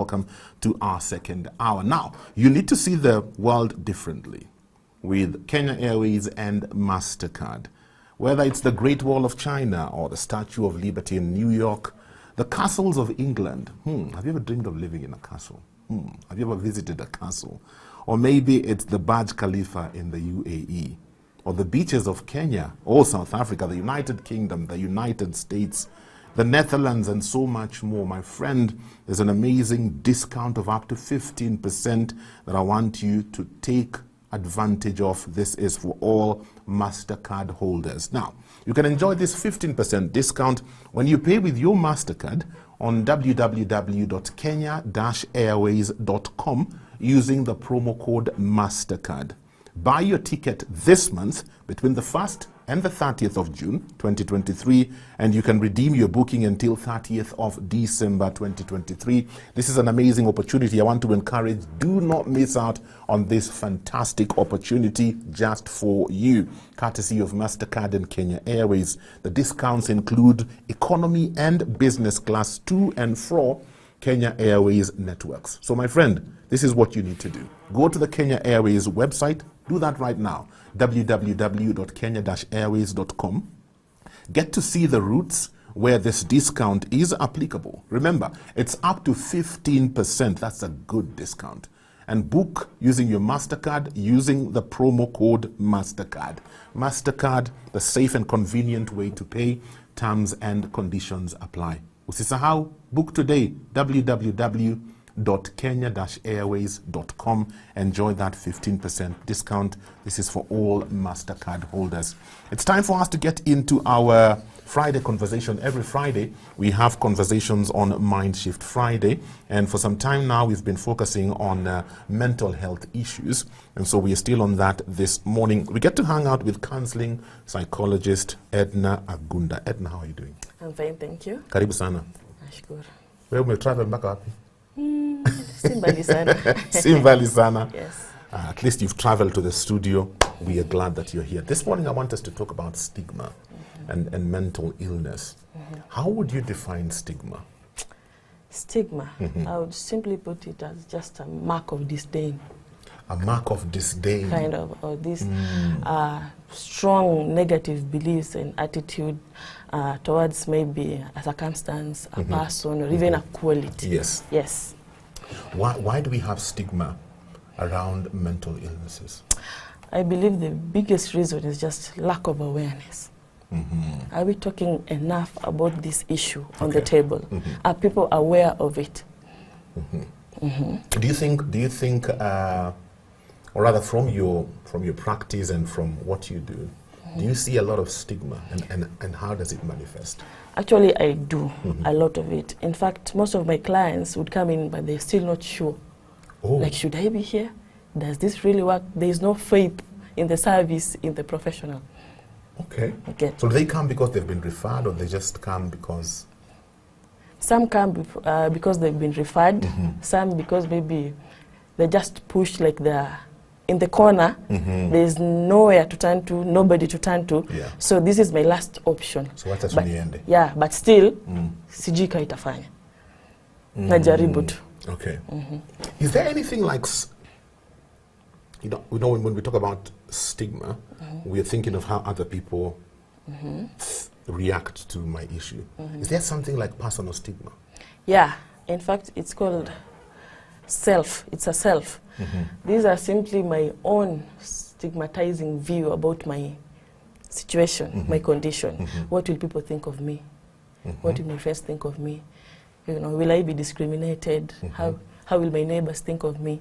welcome to our second hour. Now, you need to see the world differently with Kenya Airways and MasterCard. Whether it's the Great Wall of China or the Statue of Liberty in New York, the castles of England. Have you ever dreamed of living in a castle? Have you ever visited a castle? Or maybe it's the Burj Khalifa in the UAE, or the beaches of Kenya, or South Africa, the United Kingdom, the United States, the Netherlands, and so much more. My friend, there's an amazing discount of up to 15% that I want you to take advantage of. This is for all MasterCard holders. Now, you can enjoy this 15% discount when you pay with your MasterCard on www.kenya-airways.com using the promo code MasterCard. Buy your ticket this month between the 1st and the 30th of June 2023, and you can redeem your booking until 30th of December 2023. This is an amazing opportunity. I want to encourage, do not miss out on this fantastic opportunity just for you, courtesy of MasterCard and Kenya Airways. The discounts include economy and business class to and fro Kenya Airways networks. So my friend, this is what you need to do. Go to the Kenya Airways website. Do that right now. www.kenya-airways.com. Get to see the routes where this discount is applicable. Remember, it's up to 15%. That's a good discount. And book using your MasterCard using the promo code MasterCard. MasterCard, the safe and convenient way to pay. Terms and conditions apply. Usisahau, book today. www.kenya-airways.com. Enjoy that 15% discount. This is for all MasterCard holders. It's time for us to get into our Friday conversation. Every Friday, we have conversations on Mindshift Friday. And for some time now, we've been focusing on mental health issues. And so we are still on that this morning. We get to hang out with counseling psychologist Edna Agunda. Edna, how are you doing? I'm fine, thank you. Karibu sana. Nashukuru. Wewe umetravel mpaka wapi? Si mbali sana. Si mbali sana. Yes. At least you've traveled to the studio. We are glad that you're here. This morning I want us to talk about stigma and mental illness. How would you define stigma? Stigma, I would simply put it as just a mark of disdain. A mark of disdain. Kind of, or this strong negative beliefs and attitude towards maybe a circumstance, a person, or even a quality. Yes. Yes. Why do we have stigma around mental illnesses? I believe the biggest reason is just lack of awareness. Are we talking enough about this issue on the table? Are people aware of it? Do you think, or rather from your practice and from what you do, do you see a lot of stigma, and how does it manifest? Actually, I do a lot of it. In fact, most of my clients would come in, but they're still not sure. Oh. Like, should I be here? Does this really work? There is no faith in the service, in the professional. Okay. Okay. So do they come because they've been referred, or they just come because? Some come because they've been referred. Some because maybe they just push, like they're in the corner. There's nowhere to turn to, nobody to turn to. Yeah. So this is my last option. So what has But, been the end? yeah, but still, sijui ka itafanya. Najaribu tu. Okay. Is there anything like, you know, when we talk about stigma, we're thinking of how other people react to my issue. Is there something like personal stigma? Yeah, in fact, it's called self. It's a self. These are simply my own stigmatizing view about my situation, my condition. What will people think of me? What will my friends think of me? You know, will I be discriminated? How will my neighbors think of me?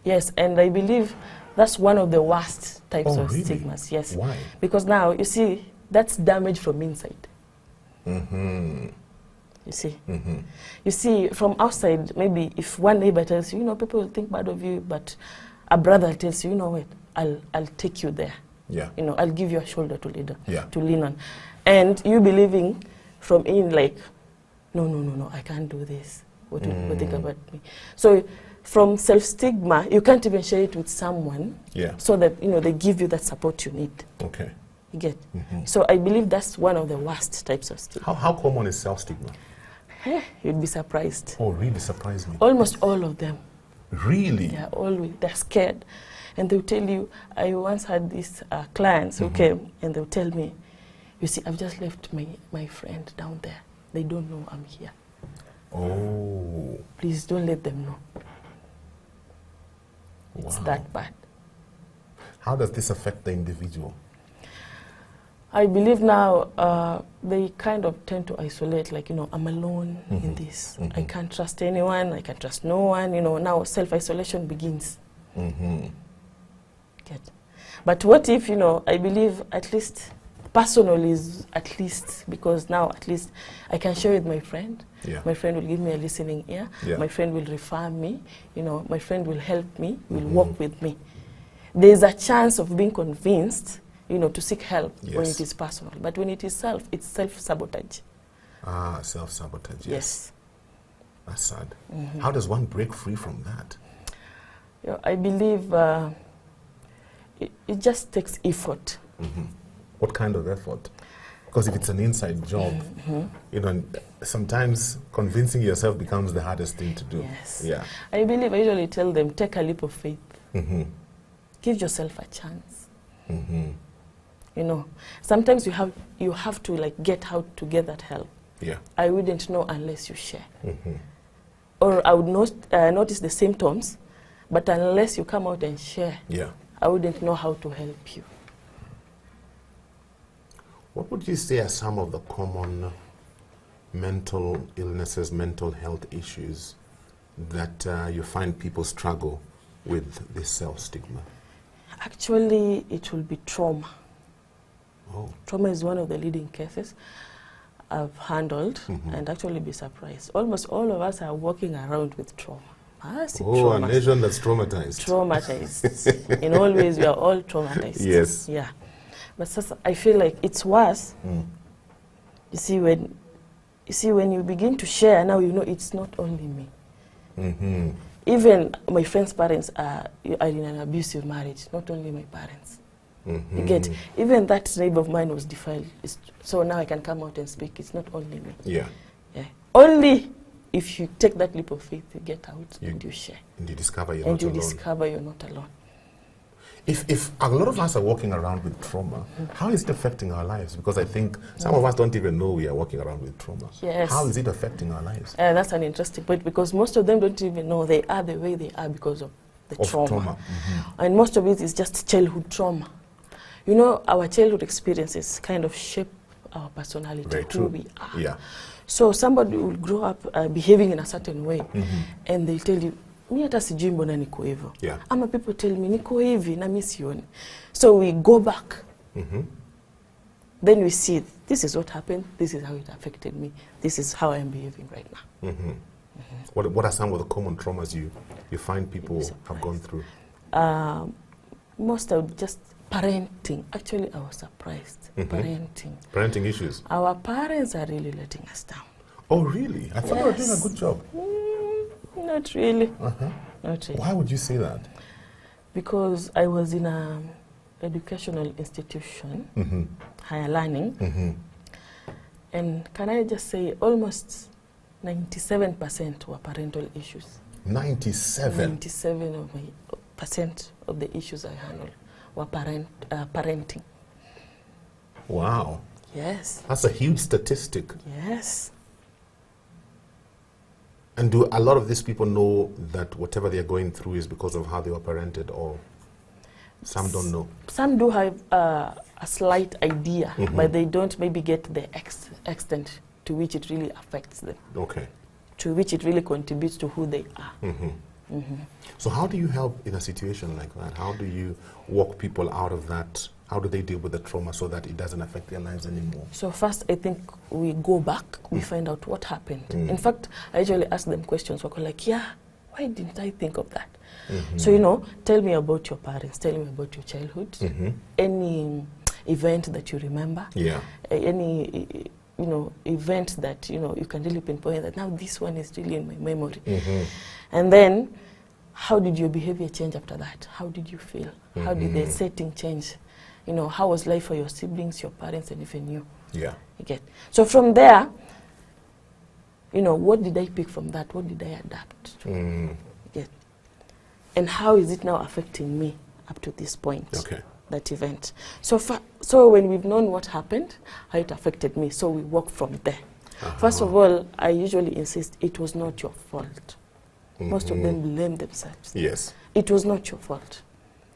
Yes, and I believe that's one of the worst types of really? stigmas. Yes. Why? Because now, you see, that's damage from inside. You see? You see, from outside, maybe if one neighbor tells you, you know, people will think bad of you, but a brother tells you, you know what, I'll take you there. Yeah. You know, I'll give you a shoulder to lean on. And you believing from in, like, no, I can't do this. What will people think about me? So from self-stigma, you can't even share it with someone. Yeah. So that, you know, they give you that support you need. Okay. You get? So I believe that's one of the worst types of stigma. How common is self-stigma? You'd be surprised. Oh, really surprised me. Almost all of them. Really? They're scared. And they'll tell you, I once had these clients who came and they'll tell me, you see, I've just left my friend down there. They don't know I'm here. Oh. Please don't let them know. It's that bad. How does this affect the individual? I believe now they kind of tend to isolate, like, I'm alone in this. I can't trust anyone, I can't trust no one, now self-isolation begins. But what if, I believe at least personal is at least, because now at least I can share with my friend. Yeah. My friend will give me a listening ear. Yeah. My friend will refer me. My friend will help me, will walk with me. There's a chance of being convinced, to seek help when it is personal. But when it is it's self-sabotage. Ah, self-sabotage, Yes. That's sad. How does one break free from that? I believe it just takes effort. What kind of effort? Because if it's an inside job, sometimes convincing yourself becomes the hardest thing to do. Yes. Yeah. I usually tell them, take a leap of faith. Give yourself a chance. Sometimes you have to get out to get that help. Yeah. I wouldn't know unless you share. Or I would notice the symptoms, but unless you come out and share, I wouldn't know how to help you. What would you say are some of the common mental illnesses, mental health issues that you find people struggle with this self-stigma? Actually, it will be trauma. Oh. Trauma is one of the leading cases I've handled, and actually be surprised. Almost all of us are walking around with trauma. A nation that's traumatized. Traumatized. In all ways, we are all traumatized. Yes. Yeah. But I feel like it's worse. You see, when you begin to share, now it's not only me. Even my friend's parents are in an abusive marriage, not only my parents. You get, even that neighbor of mine was defiled. So now I can come out and speak. It's not only me. Yeah. Only if you take that leap of faith, you get out and you share. And you discover you're not alone. Discover you're not alone. If a lot of us are walking around with trauma, how is it affecting our lives? Because I think some of us don't even know we are walking around with trauma. Yes. How is it affecting our lives? That's an interesting point, because most of them don't even know they are the way they are because of the trauma. And most of it is just childhood trauma. Our childhood experiences kind of shape our personality, Very who true. we are. Yeah. So somebody will grow up behaving in a certain way, and they'll tell you, mi hata sijui mbona niko hivyo. Yeah. Ama people tell me, niko hivi na mi sioni. So we go back. Then we see, this is what happened, this is how it affected me, this is how I'm behaving right now. What are some of the common traumas you find people have gone through? Most of just parenting. Actually, I was surprised. Parenting. Parenting issues? Our parents are really letting us down. Oh, really? I thought they were doing a good job. Not really. Not really. Why would you say that? Because I was in an educational institution, higher learning, and can I just say almost 97% were parental issues. 97? 97% of the issues I handled were parenting. Wow. Yes. That's a huge statistic. Yes. And do a lot of these people know that whatever they're going through is because of how they were parented, or some don't know? Some do have a slight idea, but they don't maybe get the extent to which it really affects them. Okay. To which it really contributes to who they are. So how do you help in a situation like that? How do you walk people out of that? How do they deal with the trauma so that it doesn't affect their lives anymore? So first, I think we go back, we find out what happened. In fact, I usually ask them questions. We're like, why didn't I think of that? So, tell me about your parents, tell me about your childhood, any event that you remember, any event that, you can really pinpoint that now this one is really in my memory. And then, how did your behavior change after that? How did you feel? How did the setting change? How was life for your siblings, your parents, and even you? Yeah. Okay. So from there, You know, what did I pick from that? What did I adapt to? Get. And how is it now affecting me up to this point? Okay. That event. So when we've known what happened, how it affected me, so we work from there. First of all, I usually insist it was not your fault. Most of them blame themselves. Yes. It was not your fault.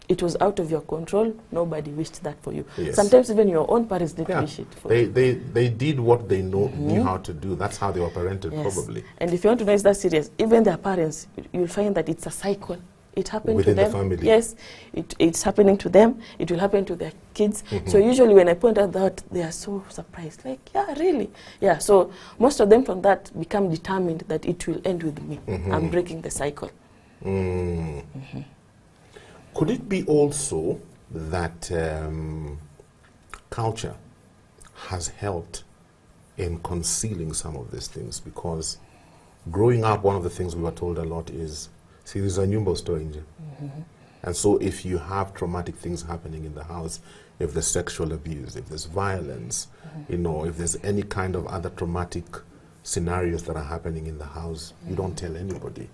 It was out of your control. Nobody wished that for you. Yes. Sometimes even your own parents didn't wish it for you. They did what they knew how to do. That's how they were parented, probably. And if you want to know it's that serious, even their parents, you'll find that it's a cycle. It happened within to them. the family. Yes, it's happening to them. It will happen to their kids. So usually when I point out that, they are so surprised. Like, yeah, really? Yeah, so most of them from that become determined that it will end with me. I'm breaking the cycle. Could it be also that culture has helped in concealing some of these things? Because growing up, one of the things we were told a lot is, see, there's a nyumba store in and so if you have traumatic things happening in the house, if there's sexual abuse, if there's violence, you know, if there's any kind of other traumatic scenarios that are happening in the house, you don't tell anybody.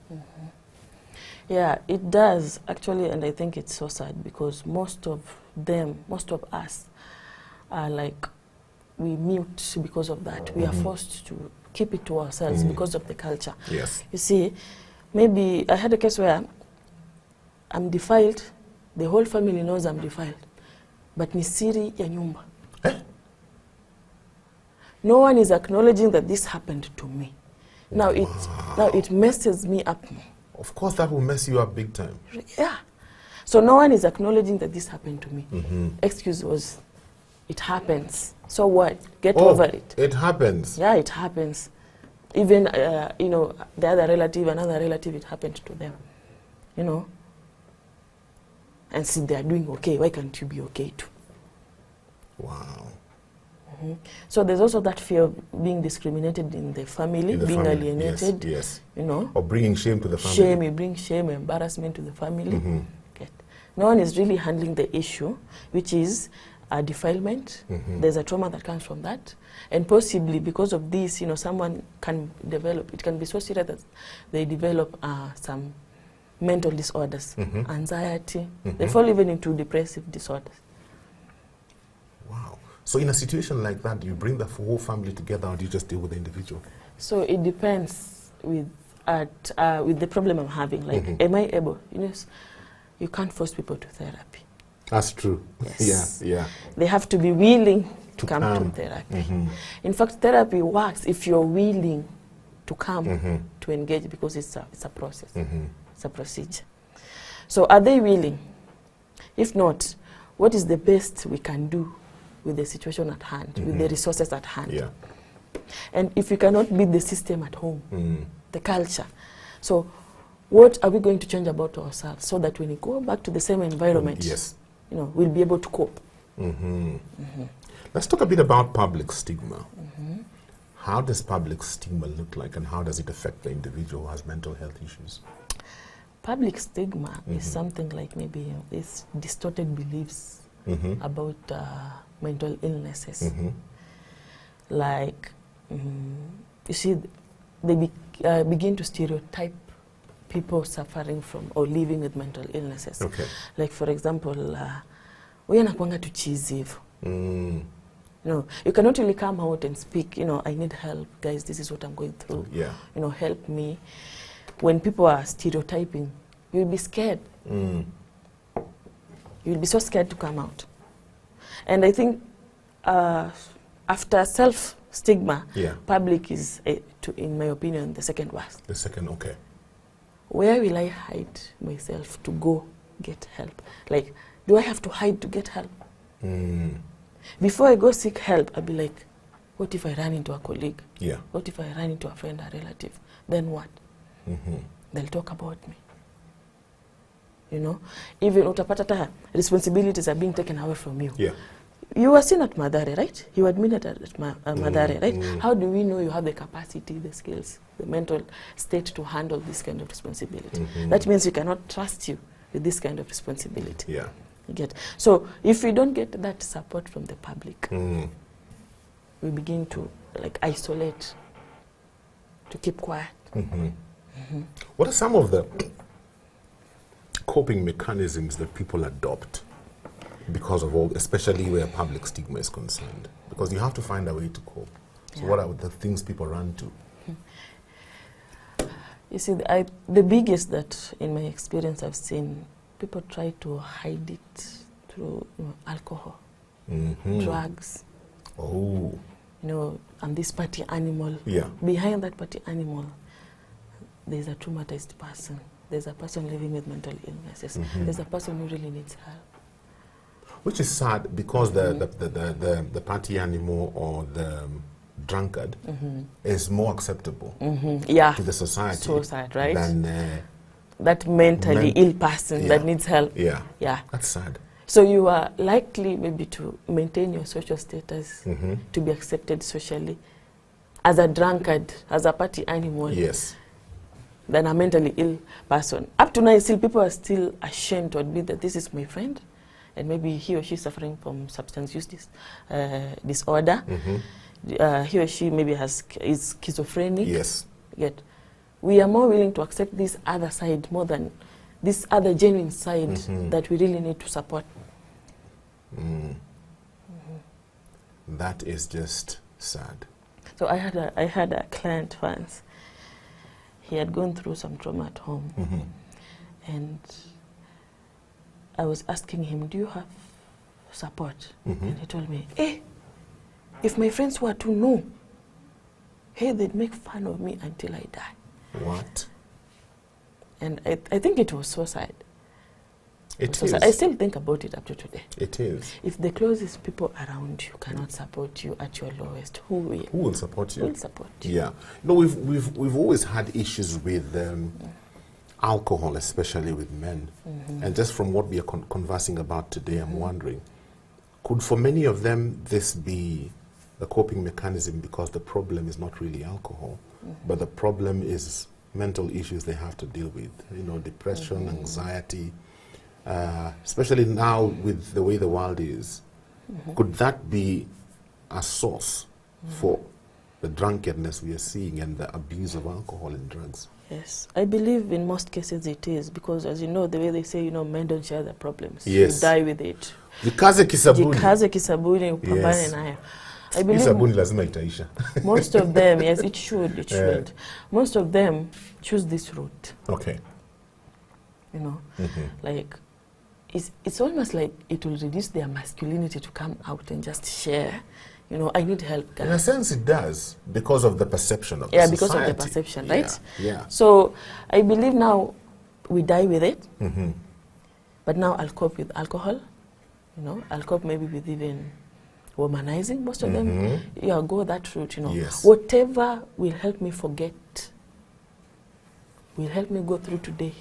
Yeah, it does, actually, and I think it's so sad because most of us are like, we mute because of that. We are forced to keep it to ourselves because of the culture. Yes. You see, maybe I had a case where I'm defiled, the whole family knows I'm defiled, but ni siri ya nyumba. No one is acknowledging that this happened to me. Now it messes me up more. Of course, that will mess you up big time. Yeah. So no one is acknowledging that this happened to me. Excuse was, it happens. So what? Get over it. It happens. Yeah, it happens. Even, you know, the other relative, another relative, it happened to them. You know? And see, they are doing okay. Why can't you be okay too? Wow. So there's also that fear of being discriminated in the family, being alienated. Yes. You know? Or bringing shame to the family. Shame, you bring shame, embarrassment to the family. No one is really handling the issue, which is defilement. There's a trauma that comes from that. And possibly because of this, you know, someone can develop, it can be so serious that they develop some mental disorders, anxiety. They fall even into depressive disorders. Wow. So in a situation like that, do you bring the whole family together or do you just deal with the individual? So it depends with the problem I'm having. Like, am I able? You know, you can't force people to therapy. That's true. Yes. Yeah. They have to be willing to come to therapy. In fact, therapy works if you're willing to come to engage because it's a process. It's a procedure. So are they willing? If not, what is the best we can do with the situation at hand, with the resources at hand? Yeah. And if we cannot beat the system at home, the culture, so what are we going to change about ourselves so that when we go back to the same environment, you know, we'll be able to cope? Let's talk a bit about public stigma. How does public stigma look like and how does it affect the individual who has mental health issues? Public stigma is something like maybe these distorted beliefs about mental illnesses. Like, you see, they begin to stereotype people suffering from or living with mental illnesses. Like, for example, we anakuanga tu cheesy. No, you cannot really come out and speak, you know, I need help, guys, this is what I'm going through. You know, help me. When people are stereotyping, you'll be scared. You'll be so scared to come out. And I think after self-stigma, public is, in my opinion, the second worst. The second, okay. Where will I hide myself to go get help? Like, do I have to hide to get help? Before I go seek help, I'll be like, what if I run into a colleague? What if I run into a friend, a relative? Then what? They'll talk about me. You know? Even utapata responsibilities are being taken away from you. You were seen at Madare, right? You were admitted at Madare, right? How do we know you have the capacity, the skills, the mental state to handle this kind of responsibility? That means we cannot trust you with this kind of responsibility. You get? So if we don't get that support from the public, we begin to like isolate to keep quiet. What are some of the coping mechanisms that people adopt because of all, especially where public stigma is concerned? Because you have to find a way to cope. So what are the things people run to? You see, the biggest that, in my experience, I've seen, people try to hide it through alcohol, drugs. Oh. You know, I'm this party animal. Yeah. Behind that party animal, there's a traumatized person. There's a person living with mental illnesses. There's a person who really needs help. Which is sad, because the party animal or the drunkard is more acceptable to the society, so sad, right? than that mentally ill person that needs help. Yeah, yeah, that's sad. So you are likely maybe to maintain your social status, to be accepted socially as a drunkard, as a party animal. Yes. Than a mentally ill person. Up to now, still people are still ashamed to admit that this is my friend, and maybe he or she is suffering from substance use disorder. He or she maybe is schizophrenic. Yes. Yet we are more willing to accept this other side more than this other genuine side that we really need to support. That is just sad. So I had a client once. He had gone through some trauma at home, and I was asking him, do you have support? And he told me, if my friends were to know, they'd make fun of me until I die. What? And I think it was suicide. It is. I still think about it up to today. It is. If the closest people around you cannot support you at your lowest, who will? Who will support you? Who will support you? Yeah. No, we've always had issues with alcohol, especially with men. And just from what we are conversing about today, I'm wondering, could for many of them this be a coping mechanism, because the problem is not really alcohol, but the problem is mental issues they have to deal with, you know, depression, anxiety, especially now with the way the world is. Could that be a source for the drunkenness we are seeing and the abuse of alcohol and drugs? Yes, I believe in most cases it is, because as you know, the way they say, you know, men don't share their problems. Yes. You die with it. Jikaze kisabuni. Jikaze kisabuni, upambane nayo. I believe kisabuni lazima itaisha. Most of them, yes, it should. Most of them choose this route. Okay. You know, like, it's almost like it will reduce their masculinity to come out and just share. You know, I need help, guys. In a sense, it does, because of the perception of the society. because of the perception, right? Yeah. So I believe now we die with it, but now I'll cope with alcohol. You know, I'll cope maybe with even womanizing. Most of them, go that route. You know, whatever will help me forget, will help me go through today.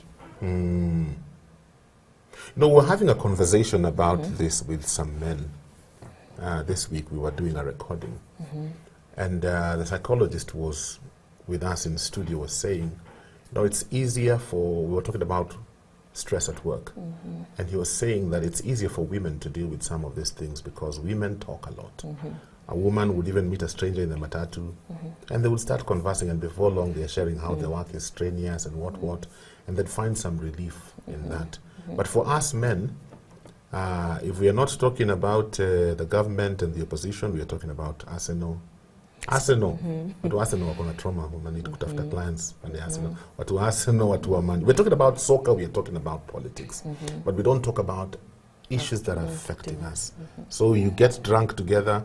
No, we're having a conversation about this with some men. This week we were doing a recording, and the psychologist was with us in the studio, was saying, you know, it's easier for, we were talking about stress at work, and he was saying that it's easier for women to deal with some of these things because women talk a lot. A woman would even meet a stranger in the matatu, and they would start conversing, and before long they're sharing how their work is strenuous and what, and they'd find some relief in that. But for us men, if we are not talking about the government and the opposition, we are talking about Arsenal. Watu Arsenal wako na trauma, need kutafuta clients and the Arsenal. Watu Arsenal, watu wa Man. We're talking about soccer, we are talking about politics. But we don't talk about issues that are affecting us. So you get drunk together,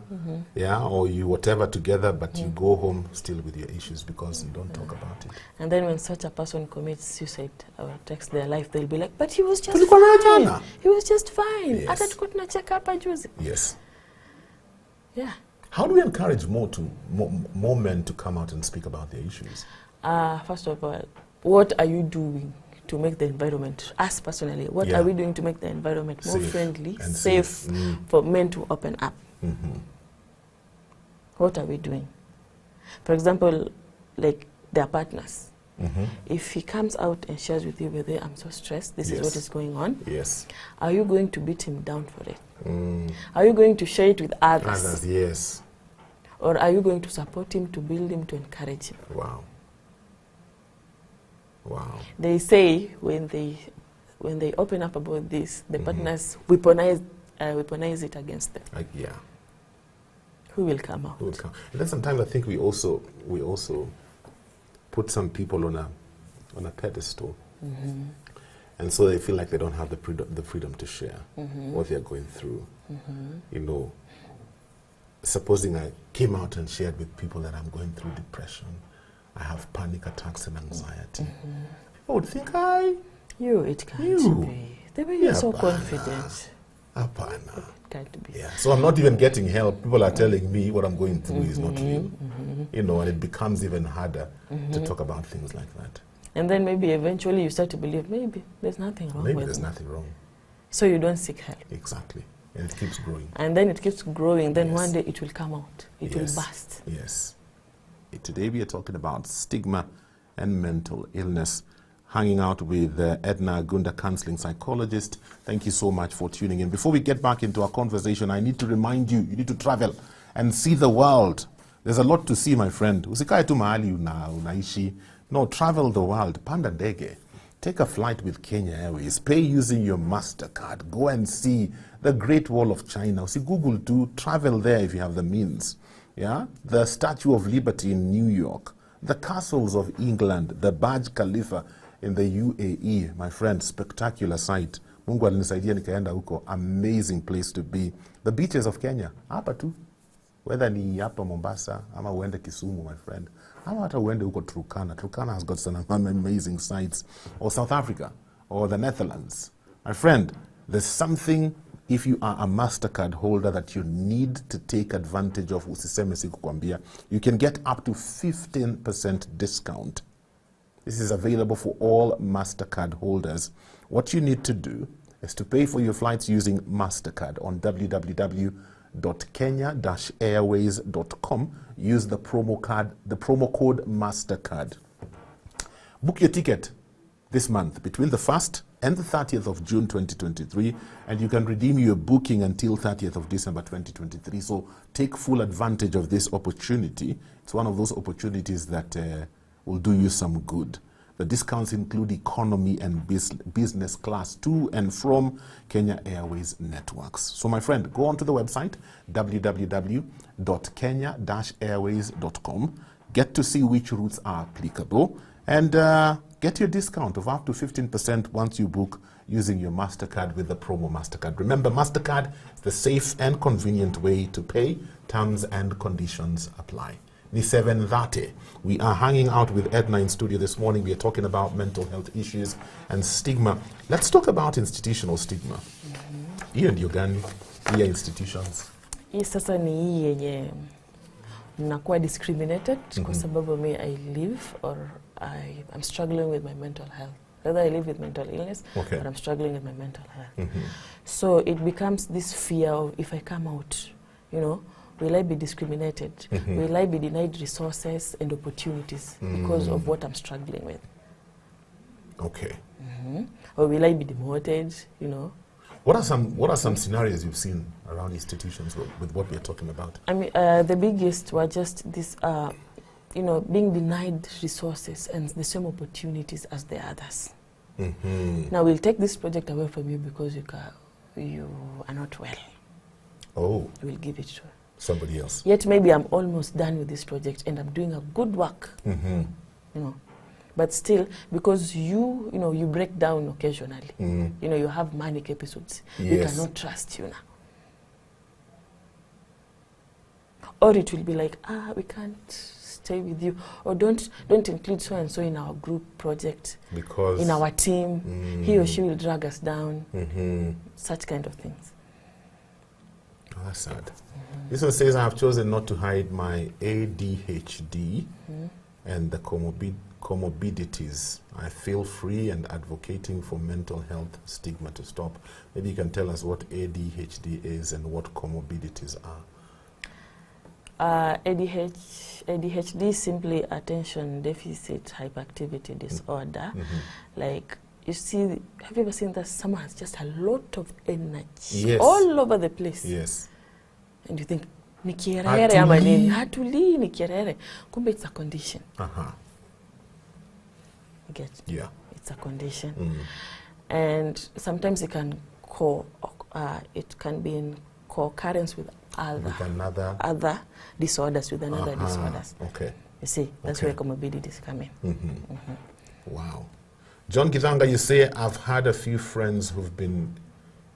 or you whatever together, but you go home still with your issues because you don't talk about it. And then when such a person commits suicide or takes their life, they'll be like, but he was just fine. He was just fine. Yes. Yeah. How do we encourage more men to come out and speak about their issues? First of all, what are you doing to make the environment, us personally, what are we doing to make the environment more friendly, safe for men to open up? What are we doing? For example, like their partners. If he comes out and shares with you, I'm so stressed, this is what is going on. Yes. Are you going to beat him down for it? Are you going to share it with others? Yes. Or are you going to support him, to build him, to encourage him? Wow. Wow. They say when they open up about this, the partners weaponize it against them. Yeah. Who will come out? Who will come? And then sometimes I think we also put some people on a pedestal, and so they feel like they don't have the freedom to share what they're going through. You know, supposing I came out and shared with people that I'm going through depression, I have panic attacks and anxiety, I would think it can't be. The way you're so confident. Apana. Can't be. Yeah. So I'm not even getting help. People are telling me what I'm going through is not real. You know, and it becomes even harder to talk about things like that. And then maybe eventually you start to believe maybe there's nothing wrong Maybe with there's me. nothing wrong. So you don't seek help. Exactly. And it keeps growing. And then it keeps growing. Then Yes. one day it will come out. It will Yes. burst. Yes. Today we are talking about stigma and mental illness. Hanging out with Edna Gunda, counseling psychologist. Thank you so much for tuning in. Before we get back into our conversation, I need to remind you, you need to travel and see the world. There's a lot to see, my friend. Usikae tu mahali unaishi. No, travel the world. Panda ndege. Take a flight with Kenya Airways. Pay using your MasterCard. Go and see the Great Wall of China. See, Google to travel there if you have the means. Yeah? The Statue of Liberty in New York. The castles of England. The Burj Khalifa in the UAE, my friend, spectacular sight. Mungu alinisaidia nikaenda huko. Amazing place to be. The beaches of Kenya, hapa tu. Whether ni hapa Mombasa, ama uende Kisumu, my friend. Ama hata uende huko Turkana. Turkana has got some amazing sights. Or South Africa, or the Netherlands. My friend, there's something, if you are a MasterCard holder, that you need to take advantage of. Usiseme sikukwambia. You can get up to 15% discount. This is available for all MasterCard holders. What you need to do is to pay for your flights using MasterCard on www.kenya-airways.com. Use the promo code MasterCard. Book your ticket this month between the 1st and the 30th of June 2023, and you can redeem your booking until 30th of December 2023. So take full advantage of this opportunity. It's one of those opportunities that will do you some good. The discounts include economy and business class to and from Kenya Airways networks. So my friend, go onto the website, www.kenya-airways.com. Get to see which routes are applicable and get your discount of up to 15% once you book using your MasterCard with the promo MasterCard. Remember, MasterCard is the safe and convenient way to pay. Terms and conditions apply. Ni 7:30. We are hanging out with Edna in studio this morning. We are talking about mental health issues and stigma. Let's talk about institutional stigma. Hiyo ndio gani? Hiyo institutions. Hii sasa ni hii yenye nakuwa discriminated kwa sababu I live or I'm struggling with my mental health. Whether I live with mental illness or I'm struggling with my mental health. So it becomes this fear of, if I come out, you know, will I be discriminated? Will I be denied resources and opportunities because of what I'm struggling with? Okay. Or will I be demoted, you know? What are some scenarios you've seen around institutions with what we're talking about? I mean, the biggest were just this, you know, being denied resources and the same opportunities as the others. Now we'll take this project away from you because you are not well. Oh. We'll give it to somebody else. Yet maybe I'm almost done with this project and I'm doing a good work. You know, but still, because you break down occasionally. You know, you have manic episodes. Yes. We cannot trust you now. Or it will be like, we can't stay with you, or don't include so and so in our group project, because in our team, he or she will drag us down. Such kind of things. Oh, that's sad. This one says, I have chosen not to hide my ADHD and the comorbidities. I feel free and advocating for mental health stigma to stop. Maybe you can tell us what ADHD is and what comorbidities are. ADHD is simply attention deficit hyperactivity disorder. Like, you see, have you ever seen that someone has just a lot of energy all over the place? Yes. And you think, ni kierere ama nini? Hatuli ni kierere. Kumbe it's a condition. Get? Yeah. It's a condition. Mm. And sometimes it can be in co-occurrence with other disorders, with another disorders. Okay. You see, that's where comorbidities come in. Mm-hmm. Mm-hmm. Wow. John Githanga, you say, I've had a few friends who've been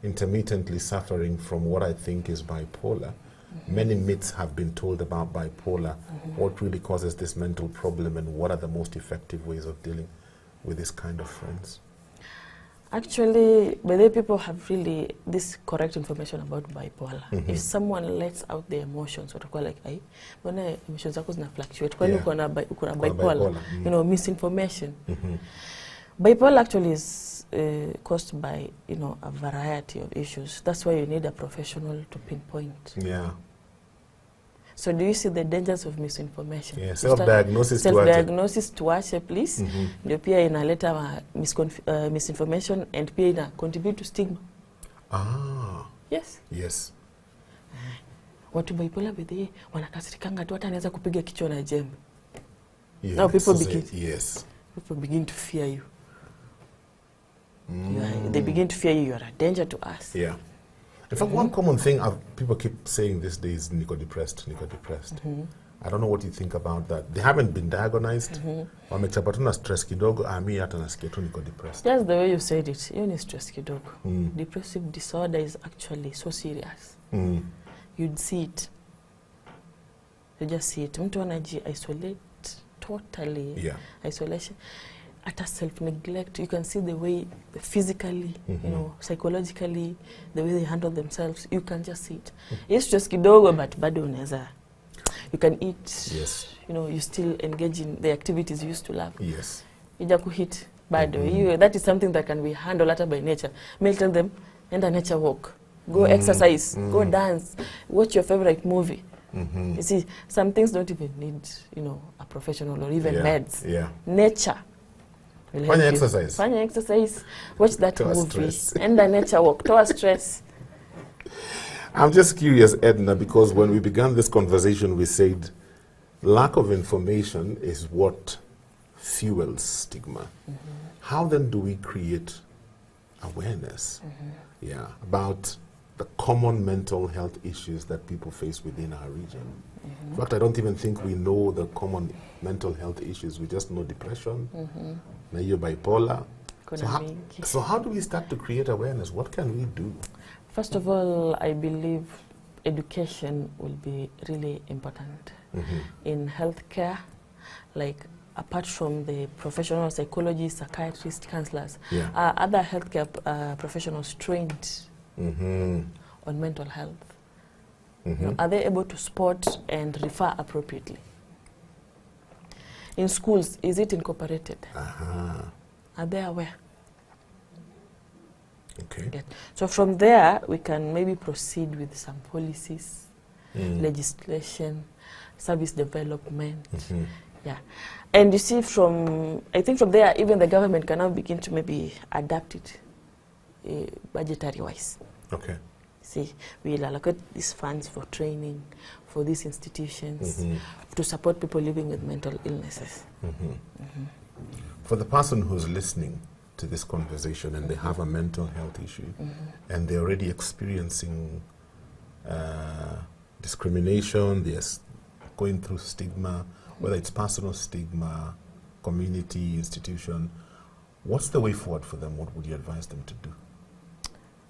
intermittently suffering from what I think is bipolar. Mm-hmm. Many myths have been told about bipolar. Mm-hmm. What really causes this mental problem, and what are the most effective ways of dealing with this kind of friends? Actually, many people have really this correct information about bipolar. Mm-hmm. If someone lets out their emotions, watakuwa like, ai, mbona emotions zako zina fluctuate? Kwani uko na bipolar? Mm-hmm. You know, misinformation. Mm-hmm. Bipolar actually is caused by, a variety of issues. That's why you need a professional to pinpoint. Yeah. So do you see the dangers of misinformation? Yeah, self-diagnosis tuache, please. Mm-hmm. Ndio pia inaleta misinformation, and pia ina contribute to stigma. Ah. Yes. Yes. Watu bipolar bidhi wanakasirikanga tu hata anaweza kupiga kichwa na jembe. Yeah, now people begin to fear you. They begin to fear you. You are a danger to us. Yeah. In fact, one common thing people keep saying these days, depressed. Mm-hmm. I don't know what you think about that. They haven't been diagnosed. Wamechapa tu na stress kidogo, ami hata nasikia tu niko depressed. Just the way you said it, you need stress kidogo. Depressive disorder is actually so serious. You'd see it. You just see it. Mtu anaji-isolate totally. Yeah. Isolation. At a self-neglect, you can see the way physically, psychologically, the way they handle themselves. You can just see it. It's just kidogo, but bado unaweza. You can eat. Yes. You still engage in the activities you used to love. Yes. Ija kuhit bado. That is something that can be handled by nature. May tell them, enda nature walk, go exercise, go dance, watch your favorite movie. You see, some things don't even need, a professional or even meds. Yeah. Nature. Fanya exercise. Watch that movie. And the nature walk. Toa stress. I'm just curious, Edna, because when we began this conversation, we said lack of information is what fuels stigma. How then do we create awareness about the common mental health issues that people face within our region? In fact, I don't even think we know the common mental health issues. We just know depression, now you're bipolar. So how do we start to create awareness? What can we do? First of all, I believe education will be really important in healthcare, like apart from the professional psychologists, psychiatrists, counselors, other healthcare professionals trained on mental health. Are they able to spot and refer appropriately? In schools, is it incorporated? Are they aware? Okay. So from there, we can maybe proceed with some policies, legislation, service development. Yeah. And you see, I think from there, even the government can now begin to maybe adapt it budgetary-wise. Okay. See, we'll allocate these funds for training, for these institutions, to support people living with mental illnesses. For the person who's listening to this conversation and they have a mental health issue and they're already experiencing discrimination, they're going through stigma, whether it's personal stigma, community, institution, what's the way forward for them? What would you advise them to do?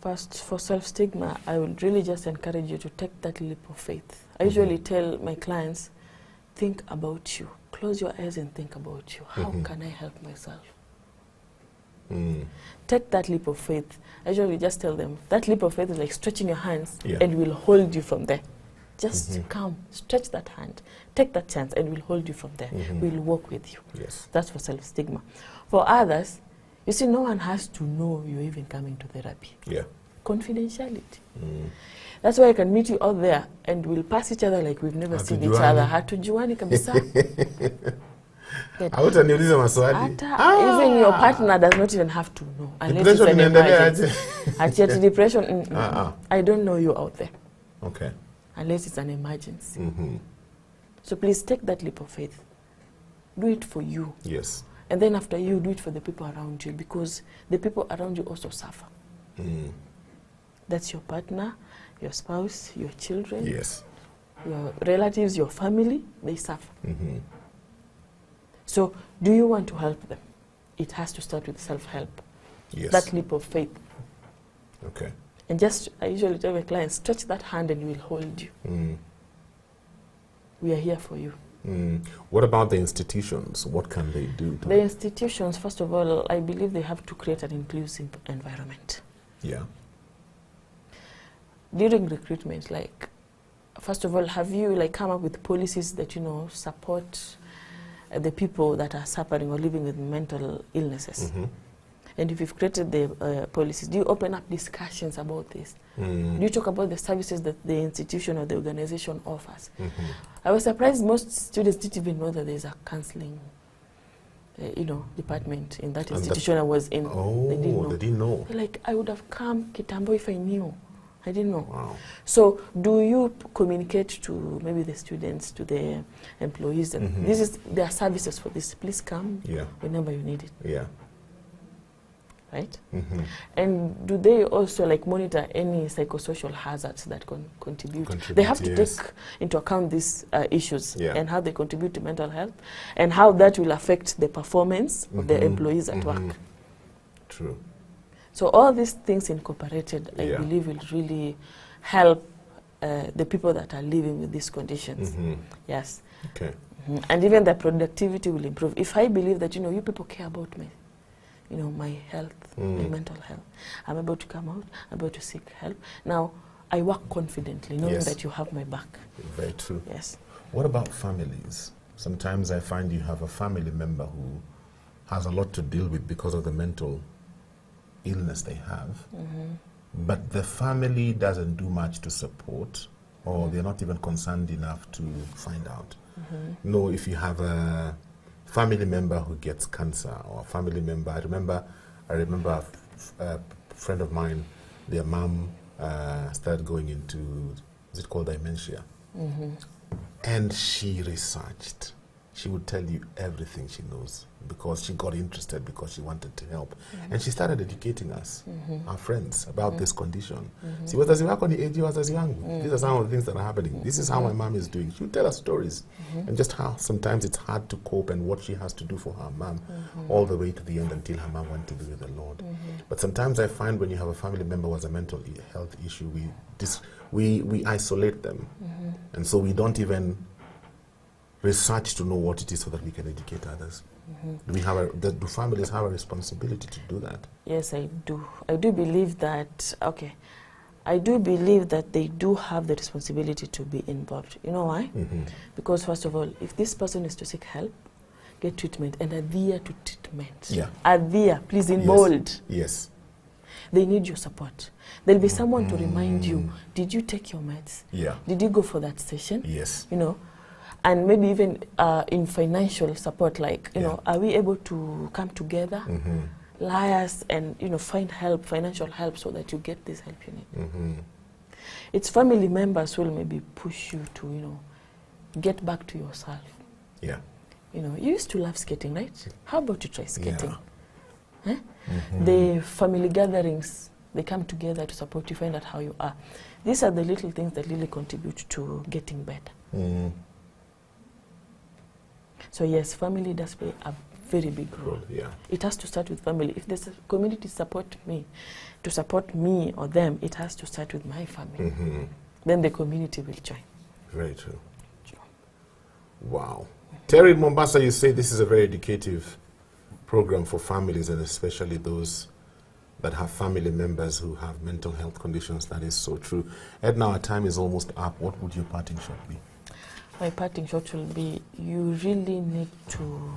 First, for self-stigma, I would really just encourage you to take that leap of faith. I usually tell my clients, think about you. Close your eyes and think about you. How can I help myself? Take that leap of faith. I usually just tell them, that leap of faith is like stretching your hands and we'll hold you from there. Just come, stretch that hand, take that chance and we'll hold you from there. We'll walk with you. Yes. That's for self-stigma. For others, you see, no one has to know you're even coming to therapy. Yeah. Confidentiality. That's why I can meet you out there and we'll pass each other like we've never seen each other. Hatujuani kabisa. Hautaniuliza maswali. Even your partner does not even have to know. Unless it's an emergency. Depression, I don't know you out there. Okay. Unless it's an emergency. So please take that leap of faith. Do it for you. Yes. And then after you do it for the people around you, because the people around you also suffer. That's your partner, your spouse, your children, yes, your relatives, your family, they suffer. So do you want to help them? It has to start with self-help. yes. That leap of faith. Okay. And just, I usually tell my clients, stretch that hand and we'll hold you. We are here for you. What about the institutions? What can they do? The institutions, first of all, I believe they have to create an inclusive environment. Yeah. During recruitment, like, first of all, have you like come up with policies that, you know, support the people that are suffering or living with mental illnesses? And if you've created the policies, do you open up discussions about this? Do you talk about the services that the institution or the organization offers? I was surprised most students didn't even know that there's a counseling department in that institution I was in. Oh, they didn't know. Like, I would have come Kitambo if I knew. I didn't know. Wow. So do you communicate to maybe the students, to the employees that this is their services for this? Please come whenever you need it. Yeah. Right? And do they also like monitor any psychosocial hazards that contribute? They have to take into account these issues and how they contribute to mental health and how that will affect the performance of the employees at work. True. So all these things incorporated, I believe, will really help the people that are living with these conditions. Yes. Okay. And even the productivity will improve. If I believe that, you people care about me, my health, my mental health, I'm able to come out, I'm able to seek help. Now, I work confidently, knowing that you have my back. Very true. Yes. What about families? Sometimes I find you have a family member who has a lot to deal with because of the mental illness they have, but the family doesn't do much to support, or they're not even concerned enough to find out. No, if you have a family member who gets cancer, or a family member, I remember a friend of mine, their mom started going into, is it called dementia? And she researched. She would tell you everything she knows because she got interested, because she wanted to help. And she started educating us, our friends, about this condition. See, wazazi wako ni eji wazazi wangu. These are some of the things that are happening. This is how my mom is doing. She would tell us stories and just how sometimes it's hard to cope and what she has to do for her mom all the way to the end until her mom went to be with the Lord. But sometimes I find when you have a family member who has a mental health issue, we isolate them. And so we don't even research to know what it is so that we can educate others. Do families have a responsibility to do that? Yes, I do. I do believe that, I do believe that they do have the responsibility to be involved. You know why? Because first of all, if this person is to seek help, get treatment, and adhere to treatment. Adhere, please, in bold. Yes. They need your support. There'll be someone to remind you, did you take your meds? Did you go for that session? Yes. And maybe even in financial support, like, are we able to come together, liars, and, find help, financial help, so that you get this help you need. It's family members who will maybe push you to, get back to yourself. Yeah. You used to love skating, right? How about you try skating? The family gatherings, they come together to support you, find out how you are. These are the little things that really contribute to getting better. So yes, family does play a very big role. It has to start with family. If the community support me, to support me or them, it has to start with my family. Then the community will join. Very true. Wow. Terry in Mombasa, you say this is a very educative program for families, and especially those that have family members who have mental health conditions. That is so true. Edna, our time is almost up. What would your parting shot be? My parting shot will be, you really need to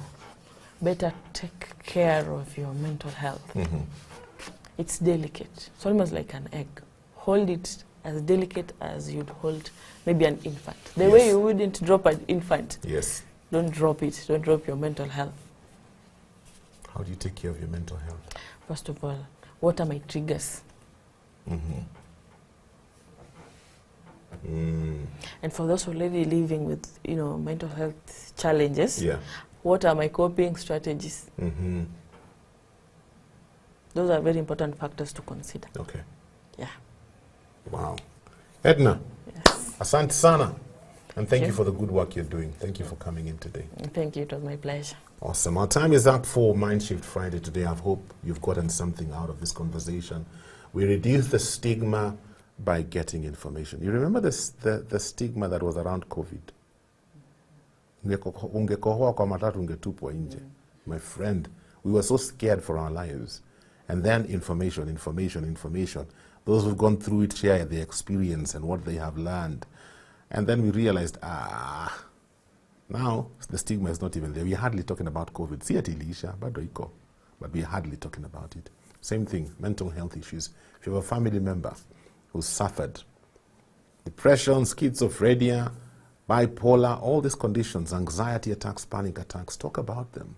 better take care of your mental health. It's delicate. It's almost like an egg. Hold it as delicate as you'd hold maybe an infant. The way you wouldn't drop an infant. Yes. Don't drop it. Don't drop your mental health. How do you take care of your mental health? First of all, what are my triggers? And for those already living with, mental health challenges, What are my coping strategies? Those are very important factors to consider. Okay. Yeah. Wow. Edna, Yes. asante sana. And thank you for the good work you're doing. Thank you for coming in today. Thank you. It was my pleasure. Awesome. Our time is up for Mindshift Friday today. I hope you've gotten something out of this conversation. We reduce the stigma by getting information. You remember the stigma that was around COVID? Ungekohoa kwa matatu ungetupwa nje. My friend, we were so scared for our lives. And then information. Those who've gone through it share their experience and what they have learned. And then we realized, now the stigma is not even there. We're hardly talking about COVID. See ati iliisha, bado iko. But we're hardly talking about it. Same thing, mental health issues. If you have a family member who suffered depression, schizophrenia, bipolar, all these conditions, anxiety attacks, panic attacks, talk about them.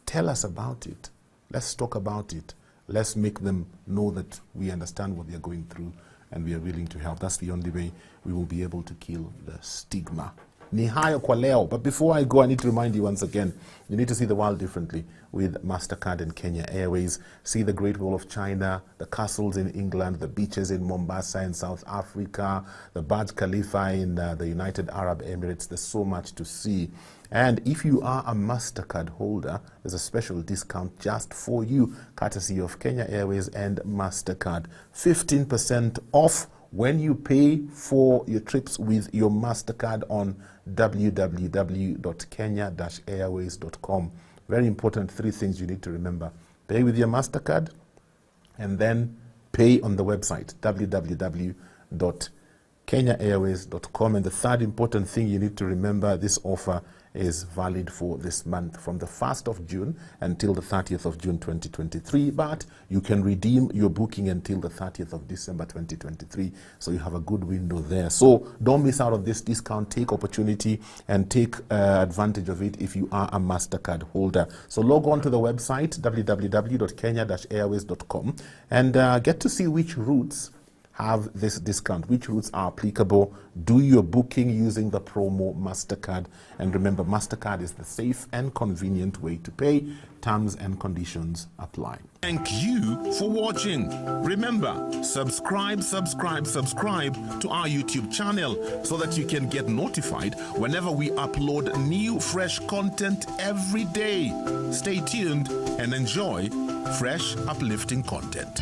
Tell us about it. Let's talk about it. Let's make them know that we understand what they're going through and we are willing to help. That's the only way we will be able to kill the stigma. Ni hayo kwa leo. But before I go, I need to remind you once again, you need to see the world differently with MasterCard and Kenya Airways. See the Great Wall of China, the castles in England, the beaches in Mombasa in South Africa, the Burj Khalifa in the United Arab Emirates. There's so much to see. And if you are a MasterCard holder, there's a special discount just for you, courtesy of Kenya Airways and MasterCard. 15% off when you pay for your trips with your MasterCard on www.kenya-airways.com. Very important 3 things you need to remember. Pay with your MasterCard and then pay on the website www.kenya-airways.com. And the third important thing you need to remember, this offer is valid for this month from the 1st of June until the 30th of June 2023, but you can redeem your booking until the 30th of December 2023, so you have a good window there. So don't miss out on this discount. Take opportunity and take advantage of it if you are a MasterCard holder. So log on to the website www.kenya-airways.com and get to see which routes have this discount, which routes are applicable. Do your booking using the promo MasterCard. And remember, MasterCard is the safe and convenient way to pay. Terms and conditions apply. Thank you for watching. Remember, subscribe to our YouTube channel so that you can get notified whenever we upload new fresh content every day. Stay tuned and enjoy fresh, uplifting content.